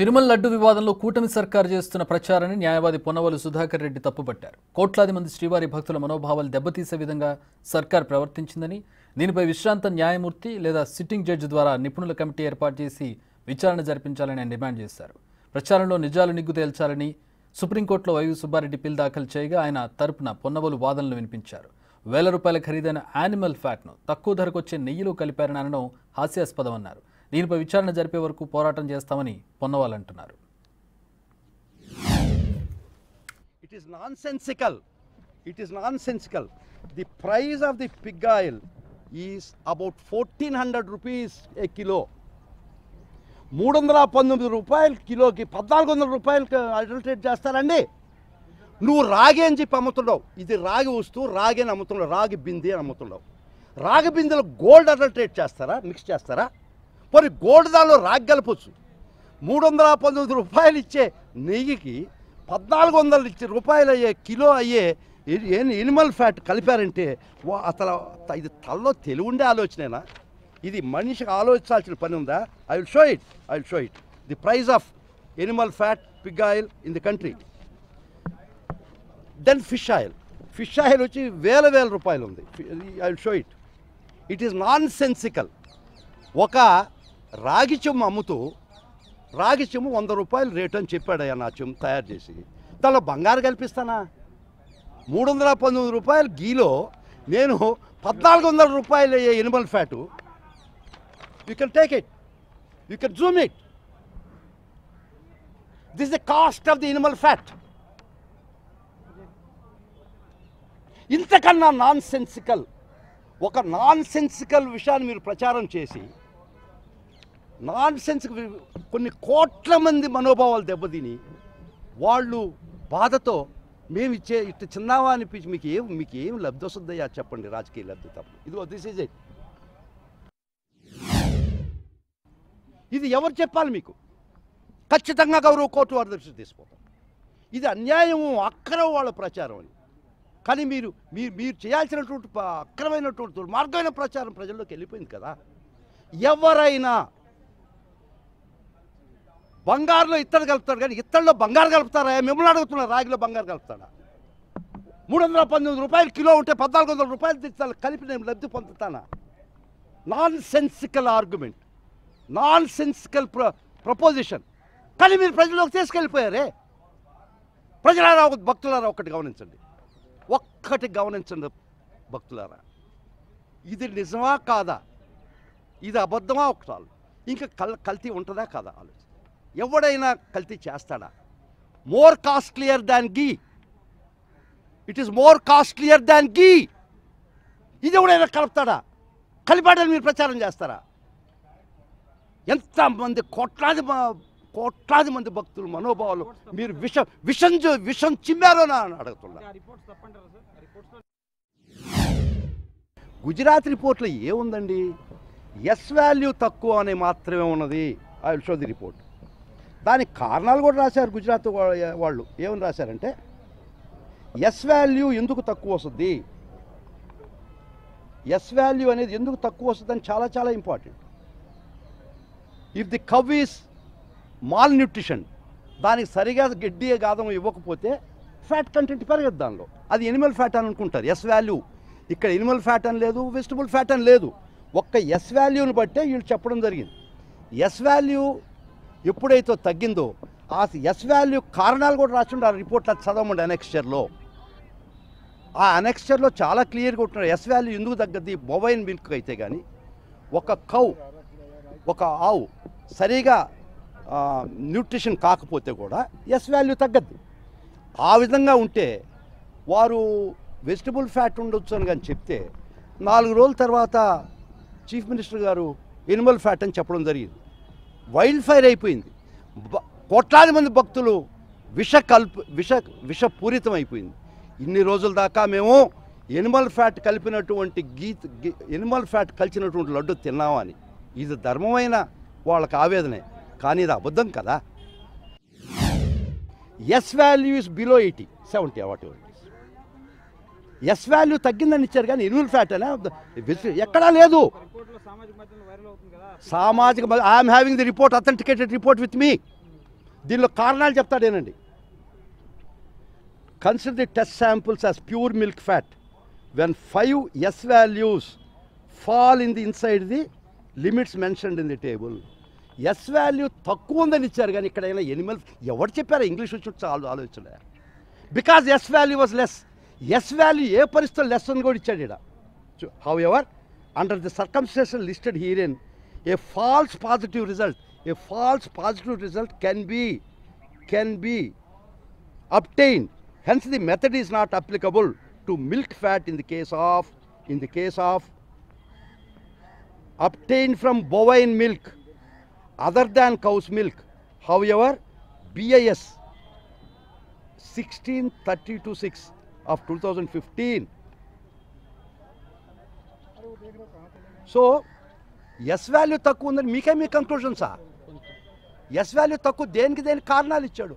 తిరుమల లడ్డు వివాదంలో కూటమి సర్కారు చేస్తున్న ప్రచారాన్ని న్యాయవాది పొన్నవలు సుధాకర్ రెడ్డి తప్పుపట్టారు. కోట్లాది మంది శ్రీవారి భక్తుల మనోభావాలు దెబ్బతీసే విధంగా సర్కార్ ప్రవర్తించిందని, దీనిపై విశ్రాంత న్యాయమూర్తి లేదా సిట్టింగ్ జడ్జి ద్వారా నిపుణుల కమిటీ ఏర్పాటు చేసి విచారణ జరిపించాలని ఆయన డిమాండ్ చేశారు. ప్రచారంలో నిజాలు నిగ్గు తేల్చాలని సుప్రీంకోర్టులో వైవి సుబ్బారెడ్డి పిల్ దాఖలు చేయగా ఆయన తరపున పొన్నవలు వాదనలు వినిపించారు. వేల రూపాయల ఖరీదైన యానిమల్ ఫ్యాట్ను తక్కువ ధరకు వచ్చే నెయ్యిలో కలిపారని అనడం హాస్యాస్పదమన్నారు. దీనిపై విచారణ జరిపే వరకు పోరాటం చేస్తామని పొన్నవాళ్ళు అంటున్నారు. It is nonsensical. It is nonsensical. The price of the pig oil is about 1400 rupees a kilo. 319 రూపాయలు కిలోకి 1400 రూపాయలకి అడల్టరేట్ చేస్తారండి. నువ్వు రాగి అని చెప్పి అమ్ముతున్నావు. ఇది రాగి వస్తువు, రాగి అని అమ్ముతున్నావు, రాగి బింది అని అమ్ముతున్నావు. రాగి బిందెలో గోల్డ్ అడల్టరేట్ చేస్తారా, మిక్స్ చేస్తారా? మరి గోల్డ్ దానిలో రాగి కలపచ్చు. 319 రూపాయలు ఇచ్చే నెయ్యికి 1400 రూపాయలు అయ్యే కిలో అయ్యే ఎనిమల్ ఫ్యాట్ కలిపారంటే అసలు ఇది తల్లో తెలివి ఉండే ఆలోచనేనా? ఇది మనిషికి ఆలోచించాల్సిన పని ఉందా? I will show it the price of animal fat pig oil in the country. Then fish oil వచ్చి వేల రూపాయలు ఉంది. I will show it. It is నాన్ సెన్సికల్. ఒక రాగి చెమ్ము అమ్ముతూ రాగి చెమ్ము 100 రూపాయలు రేటు అని చెప్పాడయ్యా నా చెమ్ము తయారు చేసి. దానిలో బంగారు కల్పిస్తానా? 319 రూపాయలు గీలో నేను 1400 రూపాయలు అయ్యే Animal fat. You can take it, you can Zoom it. This the cost of the Animal fat. ఇంతకన్నా ఒక నాన్ సెన్సికల్ విషయాన్ని మీరు ప్రచారం చేసి కొన్ని కోట్ల మంది మనోభావాలు దెబ్బతిని వాళ్ళు బాధతో మేము ఇచ్చే ఇట్లా చిన్నావా అనిపించి మీకు ఏం లబ్ధి వస్తుందయ్యా చెప్పండి? రాజకీయ లబ్ధి తప్ప. ఇదిగో దిస్ ఈజ్ ఇట్. ఇది ఎవరు చెప్పాలి మీకు? ఖచ్చితంగా గౌరవ కోర్టు వారి దృష్టికి తీసుకుపోతాం. ఇది అన్యాయము, అక్రమ వాళ్ళ ప్రచారం అని. కానీ మీరు చేయాల్సినటువంటి అక్రమైనటువంటి దుర్మార్గమైన ప్రచారం ప్రజల్లోకి వెళ్ళిపోయింది కదా. ఎవరైనా బంగారులో ఇత్తడి కలుపుతాడు, కానీ ఇత్తడిలో బంగారు కలుపుతారా? మిమ్మల్ని అడుగుతున్నారు. రాగిలో బంగారు కలుపుతాడా? 319 రూపాయలు కిలో ఉంటే 1400 రూపాయలు కలిపి నేను లబ్ధి పొందుతానా? Nonsensical argument, nonsensical proposition. కానీ మీరు ప్రజల్లోకి తీసుకెళ్ళిపోయారే. ప్రజలారా, భక్తులారా, ఒక్కటి గమనించండి భక్తులారా. ఇది నిజమా కాదా? ఇది అబద్ధమా? ఒకసారి ఇంకా కల్తీ ఉంటుందా కాదా ఆలోచన. ఎవడైనా కల్తీ చేస్తాడా? More costlier than ghee. It is more costlier than ghee. ఇది ఎవడైనా కలుపుతాడా? కలిపాడని మీరు ప్రచారం చేస్తారా? ఎంతమంది కోట్లాది మంది భక్తులు మనోభావాలు మీరు విషం చిమ్మారో అని అడుగుతున్నా. గుజరాత్ రిపోర్ట్లో ఏముందండి? ఎస్ వాల్యూ తక్కువ అని మాత్రమే ఉన్నది. I will show the report. దానికి కారణాలు కూడా రాశారు గుజరాత్ వాళ్ళు. ఏమని రాశారంటే, ఎస్ వాల్యూ ఎందుకు తక్కువ వస్తుంది, ఎస్ వాల్యూ అనేది ఎందుకు తక్కువ వస్తుందని చాలా important. If the cow is malnutrition, దానికి సరిగా గడ్డి గాదం ఇవ్వకపోతే ఫ్యాట్ కంటెంట్ పెరగదు దానిలో. అది ఎనిమల్ ఫ్యాట్ అని అనుకుంటారు. ఎస్ వాల్యూ ఇక్కడ ఎనిమల్ ఫ్యాట్ అని లేదు, వెజిటబుల్ ఫ్యాట్ అని లేదు. ఒక్క ఎస్ వాల్యూని బట్టే వీళ్ళు చెప్పడం జరిగింది. ఎస్ వాల్యూ ఎప్పుడైతే తగ్గిందో ఆ ఎస్ వాల్యూ కారణాలు కూడా రాసిండు ఆ రిపోర్ట్లో. చదవమండి అనెక్స్చర్లో. ఆ అనెక్స్చర్లో చాలా క్లియర్గా ఉంటున్నారు ఎస్ వాల్యూ ఎందుకు తగ్గద్ది. బొవైన్ మిల్క్ అయితే కానీ ఒక ఆవు సరిగా న్యూట్రిషన్ కాకపోతే కూడా ఎస్ వాల్యూ తగ్గద్ది. ఆ విధంగా ఉంటే వారు వెజిటబుల్ ఫ్యాట్ ఉండొచ్చు అని కానీ చెప్తే 4 రోజుల తర్వాత చీఫ్ మినిస్టర్ గారు ఎనిమల్ ఫ్యాట్ అని చెప్పడం జరిగింది. వైల్డ్ ఫైర్ అయిపోయింది. కోట్లాది మంది భక్తులు విషపూరితం అయిపోయింది. ఇన్ని రోజుల దాకా మేము ఎనిమల్ ఫ్యాట్ కలిపినటువంటి ఎనిమల్ ఫ్యాట్ కలిసినటువంటి లడ్డు తిన్నామని. ఇది ధర్మమైన వాళ్ళకి ఆవేదనే, కానీ ఇది అబద్ధం కదా. S value is below 80, 70 whatever. S value తగ్గిందని ఇచ్చారు, కానీ ఎనిమల్ ఫ్యాట్ అనే ఎక్కడా లేదు. సామాజిక I'm having the report, authenticated report with me. దీనిలో కారణాలు చెప్తాడేనండి. Consider the test samples as pure milk fat when 5 S values fall in the inside the limits mentioned in the table. S value తక్కువ ఉందని ఇచ్చారు, కానీ ఇక్కడ Animal ఎవరు చెప్పారు? ఇంగ్లీష్ వచ్చి చాలా ఆలోచన. Because S value was less. S value ఏ పరిస్థితుల్లో లెస్ అని కూడా ఇచ్చాడు ఇక్కడ. However, under the circumstances listed herein, a false positive result can be obtained. Hence, the method is not applicable to milk fat in the case of obtained from bovine milk other than cow's milk. However, BIS 1632-6 of 2015. So S value తక్కువ ఉందని మీ కంక్లూజన్సా? S value తక్కువ దేనికి కారణాలు ఇచ్చాడు.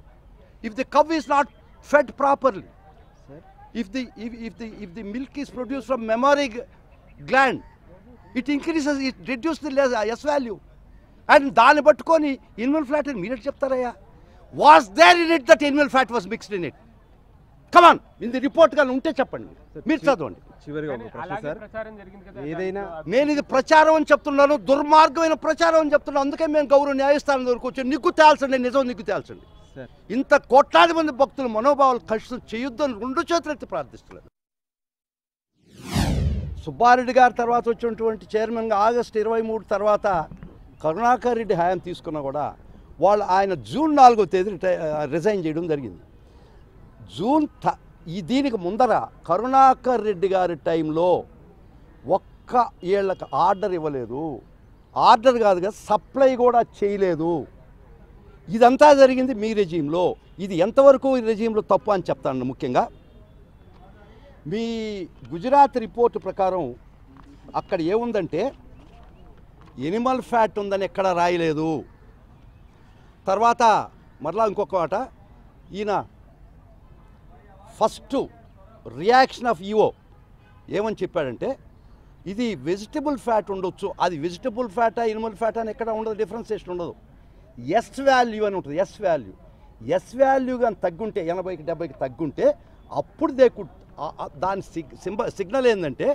If the cow is not fed properly, if the milk is produced from mammary gland, it reduces the S value. And దాన్ని పట్టుకొని animal fat అని మీరే చెప్తారయ్యా. Was there in it that animal fat was mixed in it? Come on, in the report కానీ ఉంటే చెప్పండి, మీరు చదవండి. చివరిగా ఒక ప్రశ్న సార్, ఏదైనా నేను ఇది ప్రచారం అని చెప్తున్నాను, దుర్మార్గమైన ప్రచారం అని చెప్తున్నాను. అందుకే మేము గౌరవ న్యాయస్థానం వరకు వచ్చి నిగ్గు తేల్చండి, నిజం నిగ్గు తేల్చండి. ఇంత కోట్లాది మంది భక్తుల మనోభావాలు కష్టం చేయొద్దని 2 చేతులెత్తి ప్రార్థిస్తున్నారు. సుబ్బారెడ్డి గారి తర్వాత వచ్చినటువంటి చైర్మన్గా ఆగస్టు 23 తర్వాత కరుణాకర్ రెడ్డి హయాం తీసుకున్నా కూడా ఆయన జూన్ 4వ తేదీ రిజైన్ చేయడం జరిగింది. దీనికి ముందర కరుణాకర్ రెడ్డి గారి టైంలో ఒక్క ఏళ్ళకి ఆర్డర్ ఇవ్వలేదు. ఆర్డర్ కాదు కదా, సప్లై కూడా చేయలేదు. ఇదంతా జరిగింది మీ రెజీమ్లో. ఇది ఎంతవరకు ఈ రెజీమ్లో తప్పు అని చెప్తాను. ముఖ్యంగా మీ గుజరాత్ రిపోర్టు ప్రకారం అక్కడ ఏముందంటే ఎనిమల్ ఫ్యాట్ ఉందని ఎక్కడ రాయలేదు. తర్వాత మరలా ఇంకొక మాట, ఈయన ఫస్ట్ రియాక్షన్ ఆఫ్ ఈఓ ఏమని చెప్పాడంటే ఇది వెజిటబుల్ ఫ్యాట్ ఉండొచ్చు, అది వెజిటబుల్ ఫ్యాటా ఎనిమల్ ఫ్యాటా అని ఎక్కడ ఉండదు, డిఫరెన్సియేషన్ ఉండదు. ఎస్ వాల్యూ అని ఉంటుంది. ఎస్ వాల్యూ కానీ తగ్గుంటే 80కి 70కి తగ్గుంటే అప్పుడు దాని సిగ్నల్ ఏంటంటే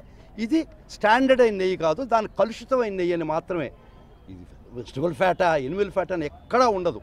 ఇది స్టాండర్డ్ అయిన నెయ్యి కాదు, దాని కలుషితమైన నెయ్యి అని మాత్రమే. ఇది వెజిటబుల్ ఫ్యాటా ఎనిమల్ ఫ్యాటా అని ఎక్కడా ఉండదు.